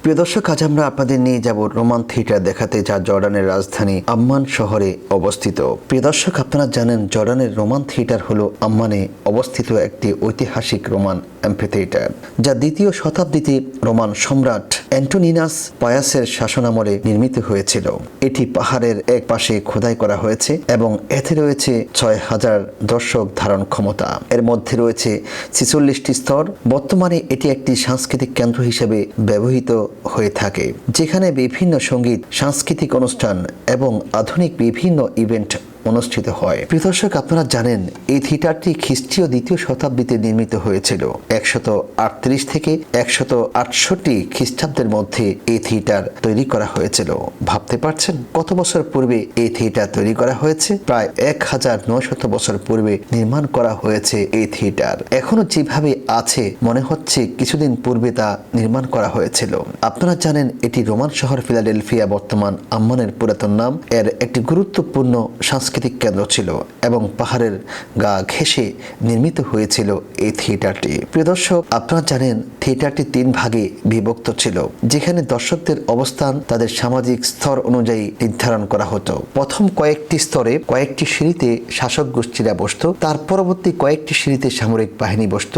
প্রিয় দর্শক, আজ আমরা আপনাদের নিয়ে যাব রোমান থিয়েটার দেখাতে, যা জর্ডানের রাজধানী আম্মান শহরে অবস্থিত। প্রিয় দর্শক, আপনারা জানেন জর্ডানের রোমান থিয়েটার হলো আম্মানে অবস্থিত একটি ঐতিহাসিক রোমান অ্যাম্ফিথিয়েটার, যা দ্বিতীয় শতাব্দীতে রোমান সম্রাট অ্যান্টোনিনাস পায়াসের শাসনামলে নির্মিত হয়েছিল। এটি পাহাড়ের এক পাশে খোদাই করা হয়েছে এবং এতে রয়েছে ৬,০০০ দর্শক ধারণ ক্ষমতা। এর মধ্যে রয়েছে ৪৬টি স্তর। বর্তমানে এটি একটি সাংস্কৃতিক কেন্দ্র হিসেবে ব্যবহৃত হয়ে থাকে, যেখানে বিভিন্ন সঙ্গীত, সাংস্কৃতিক অনুষ্ঠান এবং আধুনিক বিভিন্ন ইভেন্ট অনুষ্ঠিত হয়। প্রিয় দর্শক, আপনারা জানেন এই থিয়েটারটি খ্রিস্টীয় দ্বিতীয় শতাব্দীতে নির্মিত হয়েছিল। ১৩৮ থেকে ১৬৮ খ্রিস্টাব্দের মধ্যে এই থিয়েটার তৈরি করা হয়েছিল। ভাবতে পারছেন কত বছর পূর্বে এই থিয়েটার তৈরি করা হয়েছে? প্রায় ১৯০০ বছর পূর্বে নির্মাণ করা হয়েছে এই থিয়েটার। এখনো যেভাবে আছে মনে হচ্ছে কিছুদিন পূর্বে তা নির্মাণ করা হয়েছিল। আপনারা জানেন এটি রোমান শহর ফিলাডেলফিয়া, বর্তমান আম্মানের পুরাতন নাম, এর একটি গুরুত্বপূর্ণ সাংস্কৃতিক কেন্দ্র ছিল এবং পাহাড়ের গা ঘেঁষে নির্মিত হয়েছিল এই থিয়েটারটি। প্রিয় দর্শক, আপনারা জানেন থিয়েটারটি ৩ ভাগে বিভক্ত ছিল, যেখানে দর্শকদের অবস্থান তাদের সামাজিক স্তর অনুযায়ী নির্ধারণ করা হতো। প্রথম কয়েকটি স্তরে কয়েকটি সিঁড়িতে শাসক গোষ্ঠীরা বসত, তার পরবর্তী কয়েকটি সিঁড়িতে সামরিক বাহিনী বসত,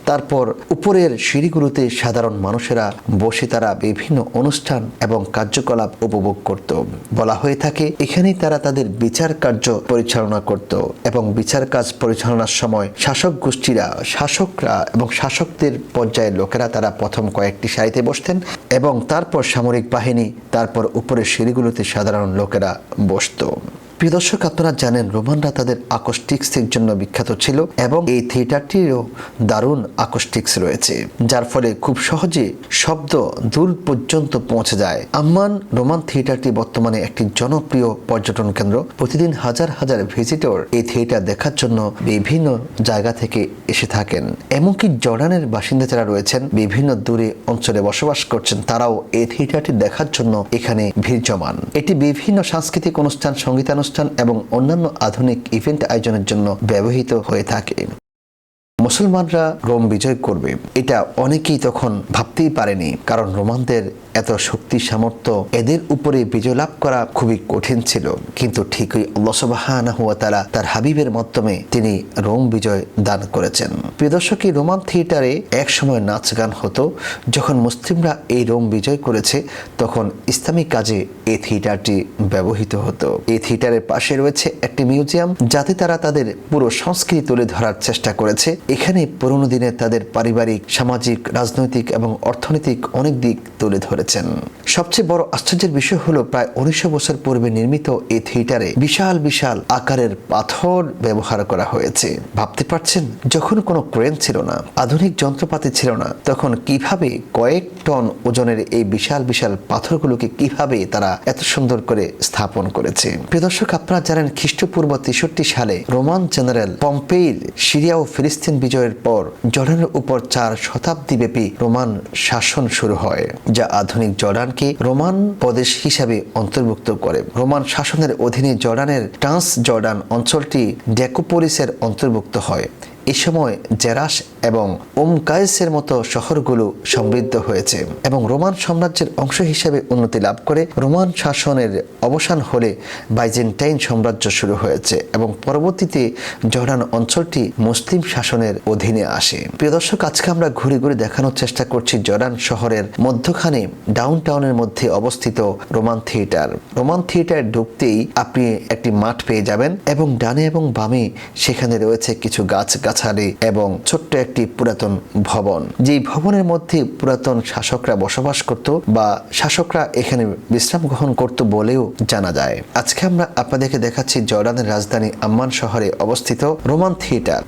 তারপর উপরের সিঁড়িগুলোতে সাধারণ মানুষেরা বসে তারা বিভিন্ন অনুষ্ঠান এবং কার্যকলাপ উপভোগ করত। বলা হয়ে থাকে এখানেই তারা তাদের বিচার কার্য পরিচালনা করত এবং বিচার কাজ পরিচালনার সময় শাসক গোষ্ঠীরা, শাসকরা এবং শাসকদের পর্যায়ের লোকেরা তারা প্রথম কয়েকটি সারিতে বসতেন এবং তারপর সামরিক বাহিনী, তারপর উপরের সিঁড়িগুলোতে সাধারণ লোকেরা বসত। প্রিয় দর্শক, আপনারা জানেন রোমানরা তাদের আকস্টিক্সের জন্য বিখ্যাত ছিল এবং এই থিয়েটারটিরও দারুণ আকস্টিক্স রয়েছে, যার ফলে খুব সহজে শব্দ দূর পর্যন্ত পৌঁছে যায়। আম্মান রোমান থিয়েটারটি বর্তমানে একটি জনপ্রিয় পর্যটন কেন্দ্র। প্রতিদিন হাজার হাজার ভিজিটর এই থিয়েটার দেখার জন্য বিভিন্ন জায়গা থেকে এসে থাকেন। এমনকি জর্ডানের বাসিন্দা যারা রয়েছেন, বিভিন্ন দূরে অঞ্চলে বসবাস করছেন, তারাও এই থিয়েটারটি দেখার জন্য এখানে ভিড় জমান। এটি বিভিন্ন সাংস্কৃতিক অনুষ্ঠান, সঙ্গীতানুষ্ঠান এবং অন্যান্য আধুনিক ইভেন্ট আয়োজনের জন্য ব্যবহৃত হয়ে থাকে। মুসলমানরা রোম বিজয় করবে, এটা অনেকেই তখন ভাবতেই পারেনি, কারণ রোমানদের এত শক্তি সামর্থ্য, এদের উপরে বিজয় লাভ করা খুবই কঠিন ছিল। কিন্তু ঠিকই আল্লাহ সুবহানাহু ওয়া তাআলা তার হাবিবের মাধ্যমে তিনি রোম বিজয় দান করেছেন। প্রিয় দর্শক, এই রোমান থিয়েটারে এক সময় নাচ গান হতো। যখন মুসলিমরা এই রোম বিজয় করেছে, তখন ইসলামিক কাজে এই থিয়েটারটি ব্যবহৃত হতো। এই থিয়েটারের পাশে রয়েছে একটি মিউজিয়াম, যাতে তারা তাদের পুরো সংস্কৃতি তুলে ধরার চেষ্টা করেছে। এখানে পুরনো দিনে তাদের পারিবারিক, সামাজিক, রাজনৈতিক এবং অর্থনৈতিক অনেক দিক তুলে ধরেছেন। সবচেয়ে বড় আশ্চর্যের বিষয় হলো প্রায় ১৯০০ বছর পূর্বে নির্মিত এই থিয়েটারে বিশাল বিশাল আকারের পাথর ব্যবহার করা হয়েছে। ভাবতে পারছেন, যখন কোনো ক্রেন ছিল না, আধুনিক যন্ত্রপাতি ছিল না, তখন কিভাবে কয়েক টন ওজনের এই বিশাল বিশাল পাথরগুলোকে কিভাবে তারা এত সুন্দর করে স্থাপন করেছে। প্রিয় দর্শক, আপনারা জানেন খ্রিস্টপূর্ব ৬৩ সালে রোমান জেনারেল পম্পেইর সিরিয়া ও ফিলিস্তিন বিজয়ের পর জর্ডানের উপর ৪ শতাব্দী ব্যাপী রোমান শাসন শুরু হয়, যা আধুনিক জর্ডানকে রোমান প্রদেশ হিসাবে অন্তর্ভুক্ত করে। রোমান শাসনের অধীনে জর্ডানের ট্রান্স জর্ডান অঞ্চলটি ডেকোপোলিসের অন্তর্ভুক্ত হয়। এই সময় জেরাস এবং কায়েসের মতো শহরগুলো সমৃদ্ধ হয়েছে এবং রোমান সাম্রাজ্যের অংশ হিসেবে উন্নতি লাভ করে। রোমান শাসনের অবসান হলে বাইজেন্টাইন সাম্রাজ্য শুরু হয়েছে এবং পরবর্তীতে জর্ডান অঞ্চলটি মুসলিম শাসনের অধীনে আসে। প্রিয় দর্শক, আজকে আমরা ঘুরে ঘুরে দেখানোর চেষ্টা করছি জর্ডান শহরের মধ্যখানে ডাউনটাউনের মধ্যে অবস্থিত রোমান থিয়েটার। রোমান থিয়েটার ঢুকতেই আপনি একটি মাঠ পেয়ে যাবেন এবং ডানে এবং বামে সেখানে রয়েছে কিছু গাছগাছালি এবং ছোট্ট একটি পুরাতন ভবন, যেই ভবনের মধ্যে পুরাতন শাসকরা বসবাস করত বা শাসকরা এখানে বিশ্রাম গ্রহণ করত বলেও জানা যায়। আজকে আমরা আপনাদেরকে দেখাচ্ছি জর্ডানের রাজধানী আম্মান শহরে অবস্থিত রোমান থিয়েটার।